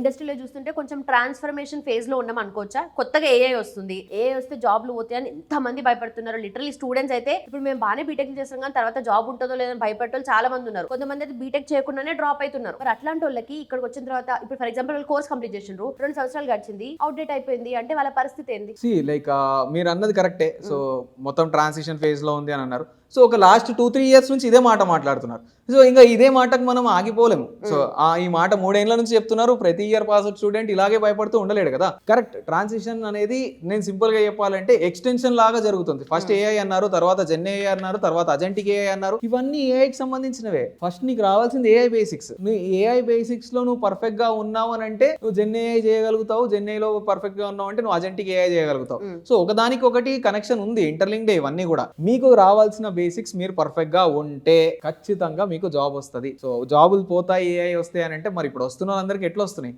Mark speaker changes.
Speaker 1: ఇండస్ట్రీలో చూస్తుంటే కొంచెం ట్రాన్స్ఫర్మేషన్ ఫేజ్ లో ఉన్నాం అనుకోవచ్చా? కొత్తగా ఏఐ వస్తుంది, ఏఐ వస్తే జాబ్లు పోతాయని ఎంత మంది భయపడుతున్నారు. లిటరలీ స్టూడెంట్స్ అయితే ఇప్పుడు మేము బాగానే బీటెక్ చేస్తాం కానీ తర్వాత జాబ్ ఉంటుందో లేదని భయపడే చాలా మంది ఉన్నారు. కొంతమంది అయితే బీటెక్ చేయకుండానే డ్రాప్ అవుతున్నారు. మరి అట్లాంటి వాళ్ళకి ఇక్కడికి వచ్చిన తర్వాత ఇప్పుడు ఫర్ ఎగ్జాంపుల్ వాళ్ళు కోర్స్ కంప్లీట్ చేసిండ్రు, 2 సంవత్సరాలు గడిచింది, అవుట్డేట్ అయిపోయింది అంటే వాళ్ళ పరిస్థితి ఏంది?
Speaker 2: లైక్ మీరు అన్నది కరెక్టే. సో మొత్తం ట్రాన్సిషన్ ఫేజ్ లో ఉంది అని అన్నారు. సో ఒక లాస్ట్ 2-3 ఇయర్స్ నుంచి ఇదే మాట మాట్లాడుతున్నారు. సో ఇంకా ఇదే మాటకు మనం ఆగిపోలేము. సో ఈ మాట 3 ఏళ్ల నుంచి చెప్తున్నారు. ప్రతి ఇయర్ పాస్ అవుట్ స్టూడెంట్ ఇలాగే భయపడుతూ ఉండలేడు కదా. కరెక్ట్. ట్రాన్సిషన్ అనేది నేను సింపుల్ గా చెప్పాలంటే ఎక్స్టెన్షన్ లాగా జరుగుతుంది. ఫస్ట్ ఏఐ అన్నారు, తర్వాత జెన్ ఏఐ అన్నారు, తర్వాత అజెంటిక్ ఏఐ అన్నారు. ఇవన్నీ ఏఐకి సంబంధించినవే. ఫస్ట్ నీకు రావాల్సింది ఏఐ బేసిక్స్. నువ్వు ఏఐ బేసిక్స్ లో నువ్వు పర్ఫెక్ట్ గా ఉన్నావు అని అంటే నువ్వు జెన్ ఏఐ చేయగలుగుతావు. జెన్ ఏఐ లో పర్ఫెక్ట్ గా ఉన్నావు అంటే నువ్వు అజెంటిక్ ఏఐ చేయగలుగుతావు. సో ఒకదానికి ఒకటి కనెక్షన్ ఉంది, ఇంటర్లింక్డ్ ఇవన్నీ కూడా. మీకు రావాల్సిన బేసిక్స్ మీరు పర్ఫెక్ట్ గా ఉంటే ఖచ్చితంగా మీకు జాబ్ వస్తుంది. సో జాబులు పోతాయి ఏఐ వస్తాయి అని అంటే మరి ఇప్పుడు వస్తున్న వాళ్ళందరికీ ఎట్లా వస్తున్నాయి?